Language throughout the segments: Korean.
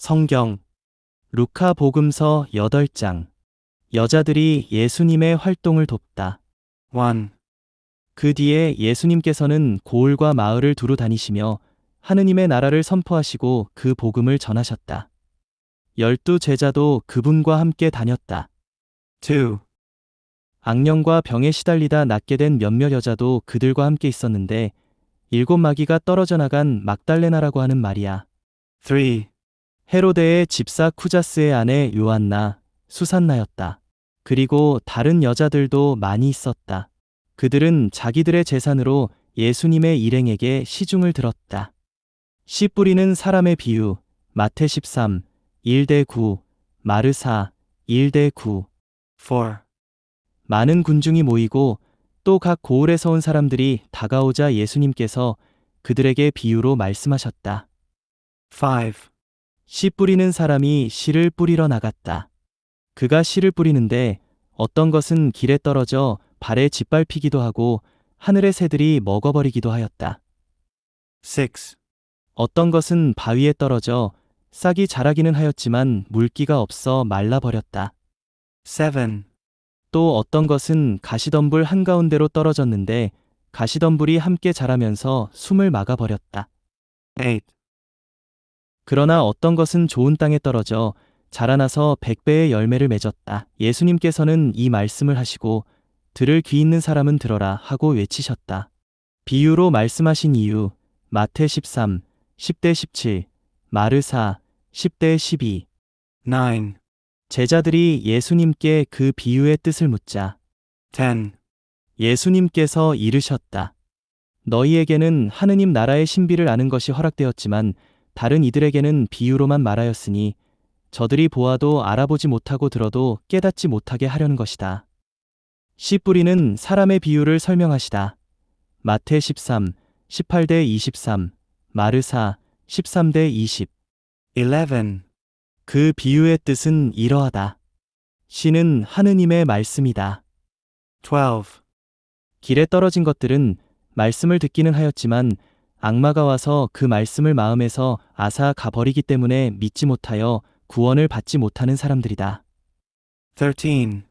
성경 루카 복음서 8장 여자들이 예수님의 활동을 돕다. 1. 그 뒤에 예수님께서는 고을과 마을을 두루 다니시며 하느님의 나라를 선포하시고 그 복음을 전하셨다. 12 제자도 그분과 함께 다녔다. 2. 악령과 병에 시달리다 낫게 된 몇몇 여자도 그들과 함께 있었는데 7 마귀가 떨어져 나간 막달레나라고 하는 마리아. 3. 헤로데의 집사 쿠자스의 아내 요한나, 수산나였다. 그리고 다른 여자들도 많이 있었다. 그들은 자기들의 재산으로 예수님의 일행에게 시중을 들었다. 씨 뿌리는 사람의 비유, 마태 13, 1-9, 마르사, 1-9. 4. 많은 군중이 모이고 또 각 고을에서 온 사람들이 다가오자 예수님께서 그들에게 비유로 말씀하셨다. 5. 씨 뿌리는 사람이 씨를 뿌리러 나갔다. 그가 씨를 뿌리는데 어떤 것은 길에 떨어져 발에 짓밟히기도 하고 하늘의 새들이 먹어버리기도 하였다. 6. 어떤 것은 바위에 떨어져 싹이 자라기는 하였지만 물기가 없어 말라버렸다. 7. 또 어떤 것은 가시덤불 한가운데로 떨어졌는데 가시덤불이 함께 자라면서 숨을 막아버렸다. 8. 그러나 어떤 것은 좋은 땅에 떨어져 자라나서 100배의 열매를 맺었다. 예수님께서는 이 말씀을 하시고 들을 귀 있는 사람은 들어라 하고 외치셨다. 비유로 말씀하신 이유, 마태 13, 10-17, 마르사, 10-12. 9. 제자들이 예수님께 그 비유의 뜻을 묻자. 10. 예수님께서 이르셨다. 너희에게는 하느님 나라의 신비를 아는 것이 허락되었지만 다른 이들에게는 비유로만 말하였으니 저들이 보아도 알아보지 못하고 들어도 깨닫지 못하게 하려는 것이다. 씨 뿌리는 사람의 비유를 설명하시다. 마태 13, 18-23, 마르사, 13-20. 11. 그 비유의 뜻은 이러하다. 씨는 하느님의 말씀이다. 12. 길에 떨어진 것들은 말씀을 듣기는 하였지만 악마가 와서 그 말씀을 마음에서 앗아 가버리기 때문에 믿지 못하여 구원을 받지 못하는 사람들이다. 13.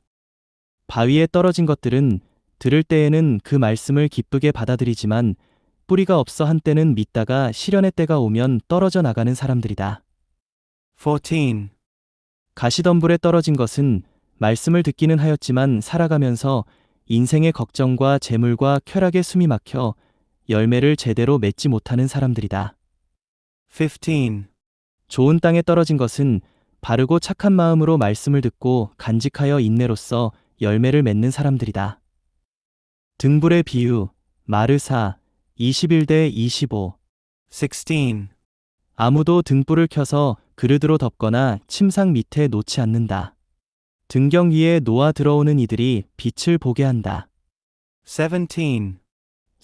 바위에 떨어진 것들은 들을 때에는 그 말씀을 기쁘게 받아들이지만 뿌리가 없어 한때는 믿다가 시련의 때가 오면 떨어져 나가는 사람들이다. 14. 가시덤불에 떨어진 것은 말씀을 듣기는 하였지만 살아가면서 인생의 걱정과 재물과 쾌락에 숨이 막혀 열매를 제대로 맺지 못하는 사람들이다. 15. 좋은 땅에 떨어진 것은 바르고 착한 마음으로 말씀을 듣고 간직하여 인내로써 열매를 맺는 사람들이다. 등불의 비유, 마르사, 21-25. 16. 아무도 등불을 켜서 그릇으로 덮거나 침상 밑에 놓지 않는다. 등경 위에 놓아 들어오는 이들이 빛을 보게 한다. 17.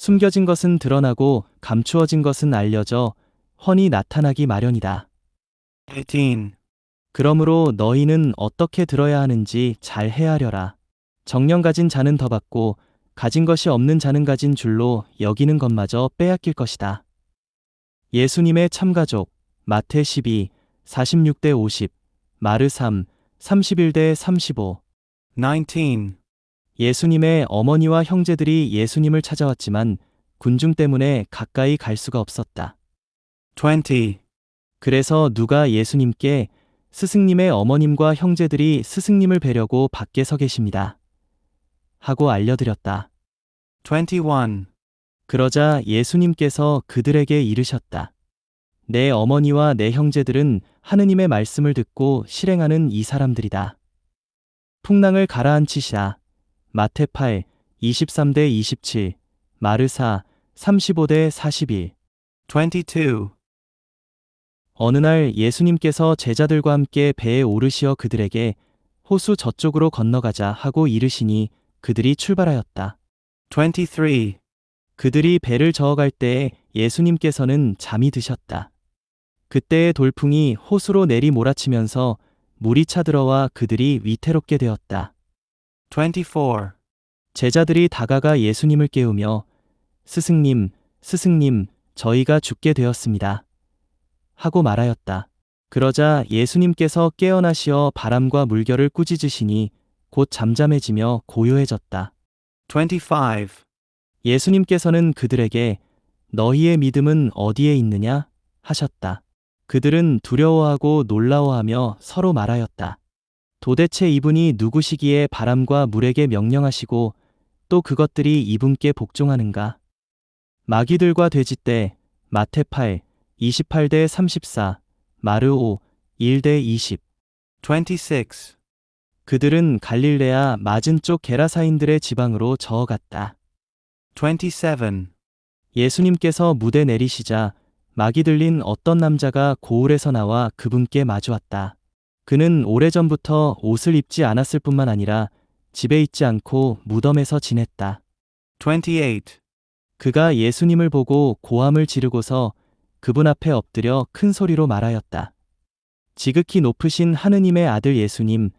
숨겨진 것은 드러나고 감추어진 것은 알려져 훤히 나타나기 마련이다. 18. 그러므로 너희는 어떻게 들어야 하는지 잘 헤아려라. 정령 가진 자는 더 받고 가진 것이 없는 자는 가진 줄로 여기는 것마저 빼앗길 것이다. 예수님의 참가족, 마태 12, 46-50, 마르 3, 31-35. 19. 예수님의 어머니와 형제들이 예수님을 찾아왔지만 군중 때문에 가까이 갈 수가 없었다. 20. 그래서 누가 예수님께 스승님의 어머님과 형제들이 스승님을 뵈려고 밖에 서 계십니다. 하고 알려드렸다. 21. 그러자 예수님께서 그들에게 이르셨다. 내 어머니와 내 형제들은 하느님의 말씀을 듣고 실행하는 이 사람들이다. 풍랑을 가라앉히시라. 마태 8, 23-27, 마르사, 35-41. 22. 어느 날 예수님께서 제자들과 함께 배에 오르시어 그들에게 호수 저쪽으로 건너가자 하고 이르시니 그들이 출발하였다. 23. 그들이 배를 저어갈 때에 예수님께서는 잠이 드셨다. 그때의 돌풍이 호수로 내리 몰아치면서 물이 차들어와 그들이 위태롭게 되었다. 24. 제자들이 다가가 예수님을 깨우며 스승님, 스승님, 저희가 죽게 되었습니다. 하고 말하였다. 그러자 예수님께서 깨어나시어 바람과 물결을 꾸짖으시니 곧 잠잠해지며 고요해졌다. 25. 예수님께서는 그들에게 너희의 믿음은 어디에 있느냐 하셨다. 그들은 두려워하고 놀라워하며 서로 말하였다. 도대체 이분이 누구시기에 바람과 물에게 명령하시고 또 그것들이 이분께 복종하는가? 마귀들과 돼지떼 마태 8, 28대 34, 마르 5, 1대 20. 26. 그들은 갈릴레아 맞은쪽 게라사인들의 지방으로 저어갔다. 27. 예수님께서 무대 내리시자 막이 들린 어떤 남자가 고을에서 나와 그분께 마주왔다. 그는 오래전부터 옷을 입지 않았을 뿐만 아니라 집에 있지 않고 무덤에서 지냈다. 28. 그가 예수님을 보고 고함을 지르고서 그분 앞에 엎드려 큰 소리로 말하였다. 지극히 높으신 하느님의 아들 예수님,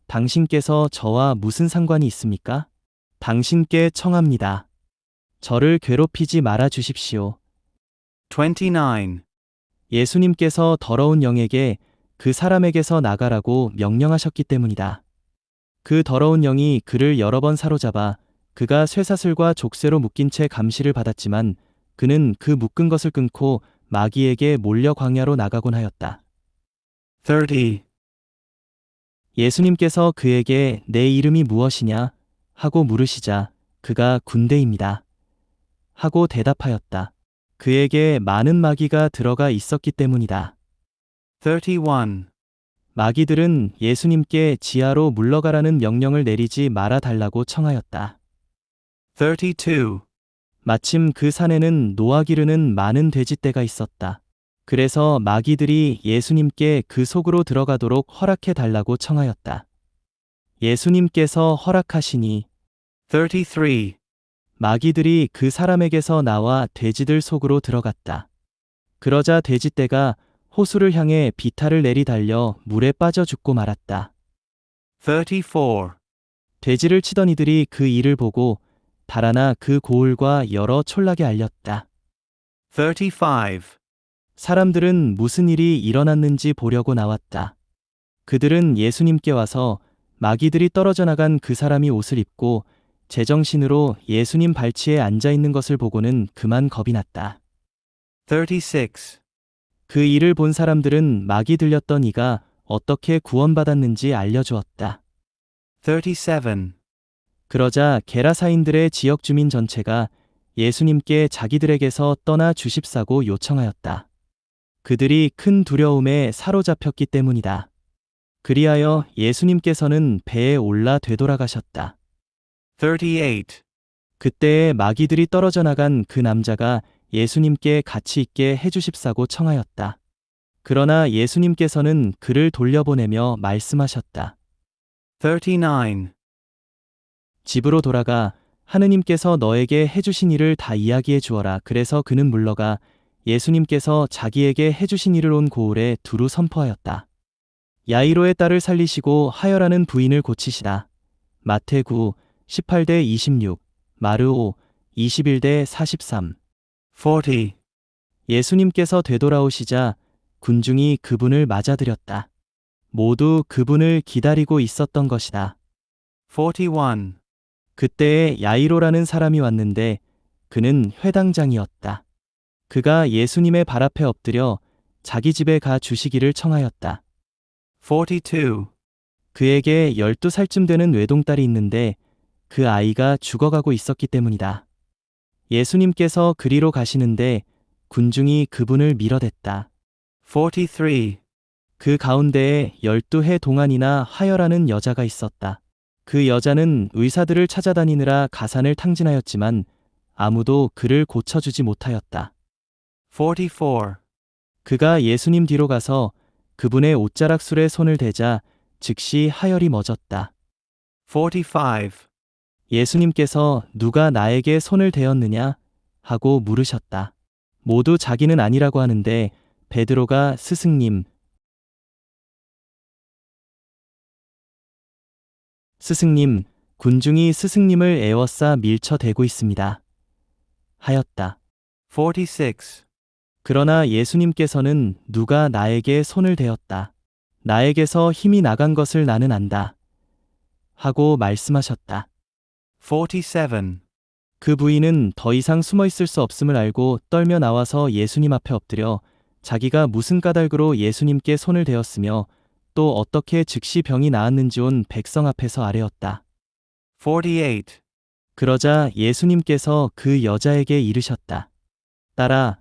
당신께서 저와 무슨 상관이 있습니까? 당신께 청합니다. 저를 괴롭히지 말아 주십시오. 29. 예수님께서 더러운 영에게 그 사람에게서 나가라고 명령하셨기 때문이다. 그 더러운 영이 그를 여러 번 사로잡아 그가 쇠사슬과 족쇄로 묶인 채 감시를 받았지만 그는 그 묶은 것을 끊고 마귀에게 몰려 광야로 나가곤 하였다. 30. 예수님께서 그에게 내 이름이 무엇이냐 하고 물으시자 그가 군대입니다. 하고 대답하였다. 그에게 많은 마귀가 들어가 있었기 때문이다. 31. 마귀들은 예수님께 지하로 물러가라는 명령을 내리지 말아 달라고 청하였다. 32. 마침 그 산에는 노아 기르는 많은 돼지떼가 있었다. 그래서 마귀들이 예수님께 그 속으로 들어가도록 허락해 달라고 청하였다. 예수님께서 허락하시니 33. 마귀들이 그 사람에게서 나와 돼지들 속으로 들어갔다. 그러자 돼지떼가 호수를 향해 비탈을 내리달려 물에 빠져 죽고 말았다. 34. 돼지를 치던 이들이 그 일을 보고 달아나 그 고을과 여러 촌락에 알렸다. 35. 사람들은 무슨 일이 일어났는지 보려고 나왔다. 그들은 예수님께 와서 마귀들이 떨어져 나간 그 사람이 옷을 입고 제정신으로 예수님 발치에 앉아 있는 것을 보고는 그만 겁이 났다. 36. 그 일을 본 사람들은 마귀 들렸던 이가 어떻게 구원받았는지 알려주었다. 37. 그러자 게라사인들의 지역 주민 전체가 예수님께 자기들에게서 떠나 주십사고 요청하였다. 그들이 큰 두려움에 사로잡혔기 때문이다. 그리하여 예수님께서는 배에 올라 되돌아가셨다. 38. 그때에 마귀들이 떨어져 나간 그 남자가 예수님께 같이 있게 해주십사고 청하였다. 그러나 예수님께서는 그를 돌려보내며 말씀하셨다. 39. 집으로 돌아가 하느님께서 너에게 해주신 일을 다 이야기해 주어라. 그래서 그는 물러가 예수님께서 자기에게 해주신 일을 온 고을에 두루 선포하였다. 야이로의 딸을 살리시고 하혈하는 부인을 고치시다. 마태 9, 18대 26, 마르 5, 21대 43. 40. 예수님께서 되돌아오시자 군중이 그분을 맞아들였다. 모두 그분을 기다리고 있었던 것이다. 41. 그때에 야이로라는 사람이 왔는데 그는 회당장이었다. 그가 예수님의 발 앞에 엎드려 자기 집에 가 주시기를 청하였다. 42. 그에게 12살쯤 되는 외동딸이 있는데 그 아이가 죽어가고 있었기 때문이다. 예수님께서 그리로 가시는데 군중이 그분을 밀어댔다. 43. 그 가운데에 12해 동안이나 하혈하는 여자가 있었다. 그 여자는 의사들을 찾아다니느라 가산을 탕진하였지만 아무도 그를 고쳐주지 못하였다. 44. 그가 예수님 뒤로 가서 그분의 옷자락술에 손을 대자 즉시 하혈이 멎었다. 45. 예수님께서 누가 나에게 손을 대었느냐 하고 물으셨다. 모두 자기는 아니라고 하는데 베드로가 스승님, 군중이 스승님을 에워싸 밀쳐대고 있습니다. 하였다. 46. 그러나 예수님께서는 누가 나에게 손을 대었다. 나에게서 힘이 나간 것을 나는 안다. 하고 말씀하셨다. 47. 그 부인은 더 이상 숨어 있을 수 없음을 알고 떨며 나와서 예수님 앞에 엎드려 자기가 무슨 까닭으로 예수님께 손을 대었으며 또 어떻게 즉시 병이 나았는지 온 백성 앞에서 아뢰었다. 48. 그러자 예수님께서 그 여자에게 이르셨다. 딸아,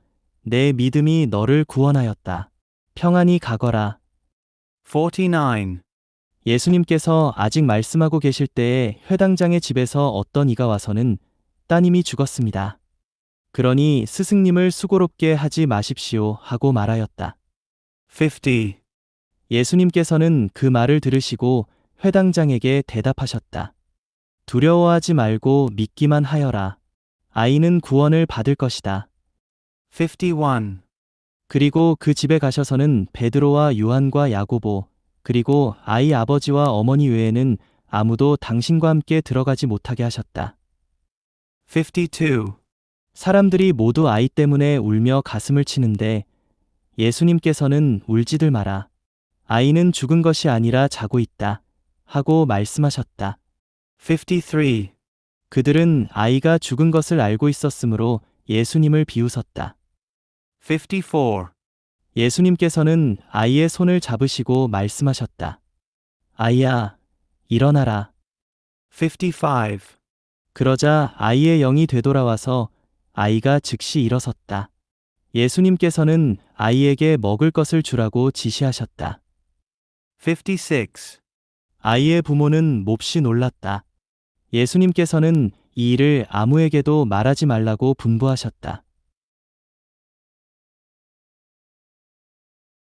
내 믿음이 너를 구원하였다. 평안히 가거라. 49. 예수님께서 아직 말씀하고 계실 때에 회당장의 집에서 어떤 이가 와서는 따님이 죽었습니다. 그러니 스승님을 수고롭게 하지 마십시오 하고 말하였다. 50. 예수님께서는 그 말을 들으시고 회당장에게 대답하셨다. 두려워하지 말고 믿기만 하여라. 아이는 구원을 받을 것이다. 51. 그리고 그 집에 가셔서는 베드로와 요한과 야고보 그리고 아이 아버지와 어머니 외에는 아무도 당신과 함께 들어가지 못하게 하셨다. 52. 사람들이 모두 아이 때문에 울며 가슴을 치는데 예수님께서는 울지들 마라. 아이는 죽은 것이 아니라 자고 있다. 하고 말씀하셨다. 53. 그들은 아이가 죽은 것을 알고 있었으므로 예수님을 비웃었다. 54. 예수님께서는 아이의 손을 잡으시고 말씀하셨다. 아이야, 일어나라. 55. 그러자 아이의 영이 되돌아와서 아이가 즉시 일어섰다. 예수님께서는 아이에게 먹을 것을 주라고 지시하셨다. 56. 아이의 부모는 몹시 놀랐다. 예수님께서는 이 일을 아무에게도 말하지 말라고 분부하셨다.